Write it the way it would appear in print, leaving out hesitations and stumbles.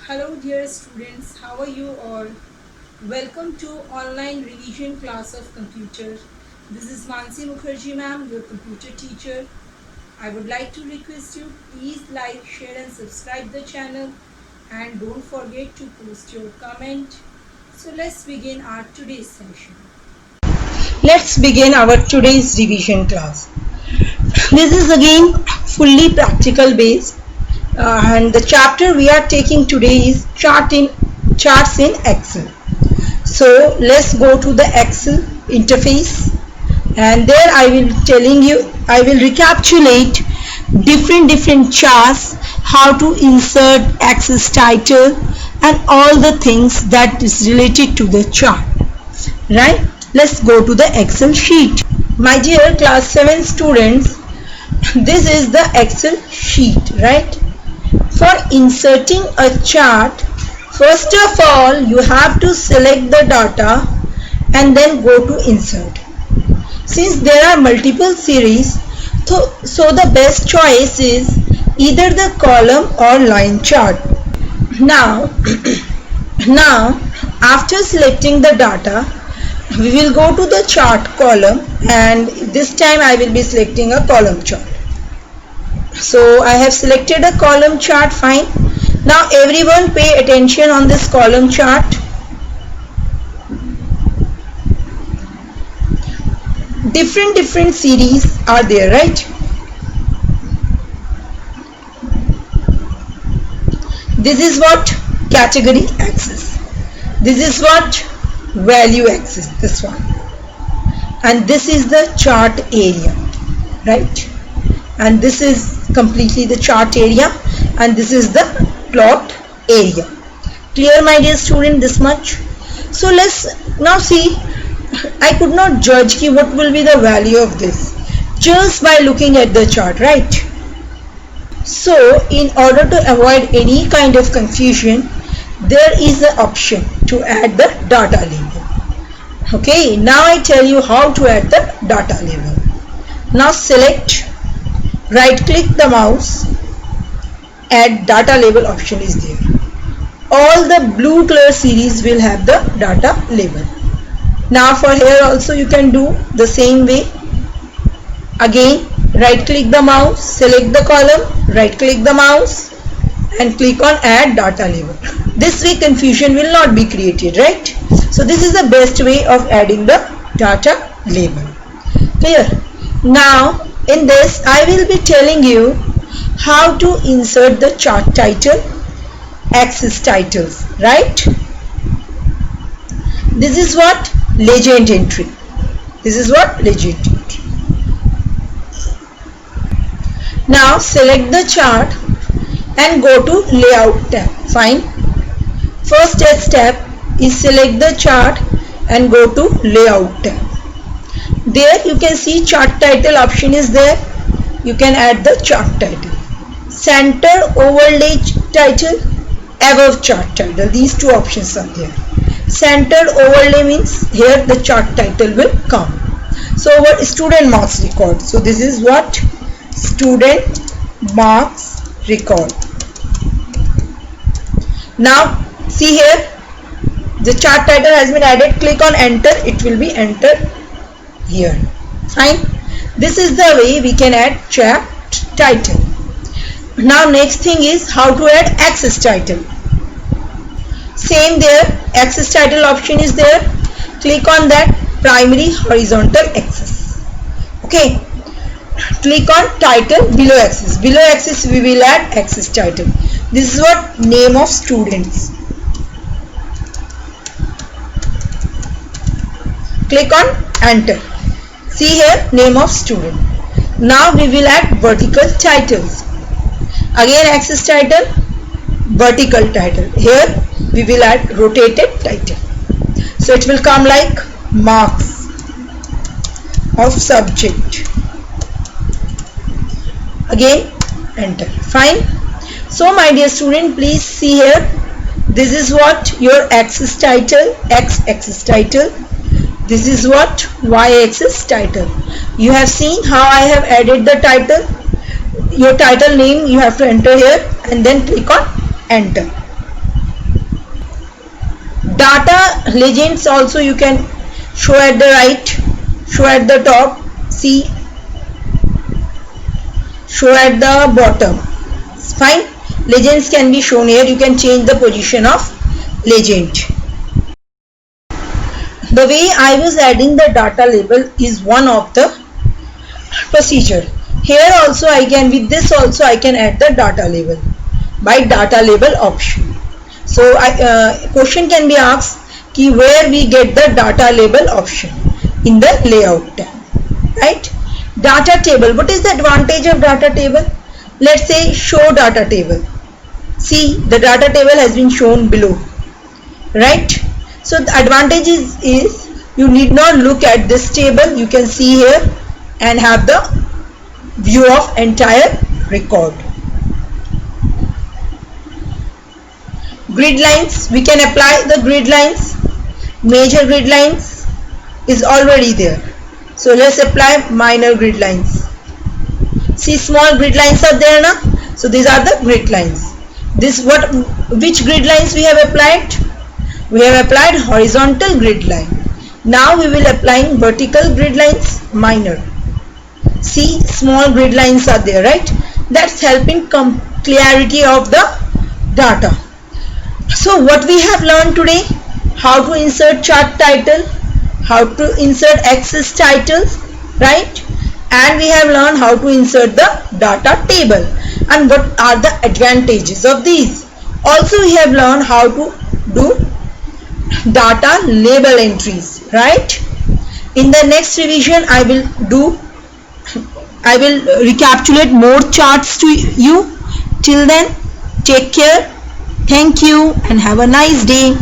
Hello dear students, how are you all? Welcome to online revision class of computer. This is Mansi Mukherjee ma'am, your computer teacher. I would like to request you please like, share and subscribe the channel and don't forget to post your comment. So let's begin our today's session. Let's begin our today's revision class. This is again fully practical based. And the chapter we are taking today is charts in Excel. So let's go to the Excel interface, and there I will recapitulate different charts, how to insert axis title and all the things that is related to the chart. Right? Let's go to the Excel sheet. My dear class 7 students, this is the Excel sheet, right? For inserting a chart, first of all you have to select the data and then go to insert. Since there are multiple series, so the best choice is either the column or line chart. Now after selecting the data, we will go to the chart column, and this time I will be selecting a column chart. So I have selected a column chart. Fine. Now everyone pay attention on this column chart. Different series are there, right? This is what category axis. This is what value axis, this one. And this is the chart area, right? And this is completely the chart area, and this is the plot area. Clear, my dear student, this much? So let's now see. I could not judge what will be the value of this just by looking at the chart, right? So in order to avoid any kind of confusion, there is an option to add the data label. Okay, now I tell you how to add the data label. Now select, right click the mouse, add data label option is there. All the blue color series will have the data label. Now for here also you can do the same way. Again, right click the mouse, select the column, right click the mouse and click on add data label. This way confusion will not be created, right? So this is the best way of adding the data label. Clear? Now in this I will be telling you how to insert the chart title, axis titles, right? This is what legend entry. This is what legend entry. Now select the chart and go to layout tab. Fine. First step is select the chart and go to layout tab. There you can see chart title option is there. You can add the chart title. Center overlay title, above chart title. These two options are there. Center overlay means here the chart title will come. So our student marks record. So this is what student marks record. Now see here the chart title has been added. Click on enter. It will be entered here. Fine. This is the way we can add chart title. Now next thing is how to add axis title. Same there, axis title option is there. Click on that primary horizontal axis. Okay. Click on title below axis. Below axis we will add axis title. This is what name of students. Click on enter. See here name of student. Now we will add vertical titles. Again axis title, vertical title. Here we will add rotated title. So it will come like marks of subject. Again enter. Fine. So my dear student, please see here. This is what your axis title, x axis title. This is what y axis title. You have seen how I have added the title. Your title name you have to enter here and then click on enter. Data legends also you can show at the right, show at the top, see, show at the bottom. It's fine. Legends can be shown here. You can change the position of legend. The way I was adding the data label is one of the procedure. Here also I can, with this also I can add the data label by data label option. So question can be asked ki where we get the data label option in the layout tab, right? Data table. What is the advantage of data table? Let's say show data table. See, the data table has been shown below, right? So the advantage is you need not look at this table. You can see here and have the view of entire record. Grid lines, we can apply the grid lines. Major grid lines is already there. So let's apply minor grid lines. See, small grid lines are there now. So these are the grid lines. Which grid lines we have applied? We have applied horizontal grid line. Now we will applying vertical grid lines, minor. See, small grid lines are there, right? That's helping clarity of the data. So what we have learned today, how to insert chart title, how to insert axis titles, right? And we have learned how to insert the data table and what are the advantages of these. Also we have learned how to do data label entries, right? In the next revision I will recapitulate more charts to you. Till then, take care. Thank you and have a nice day.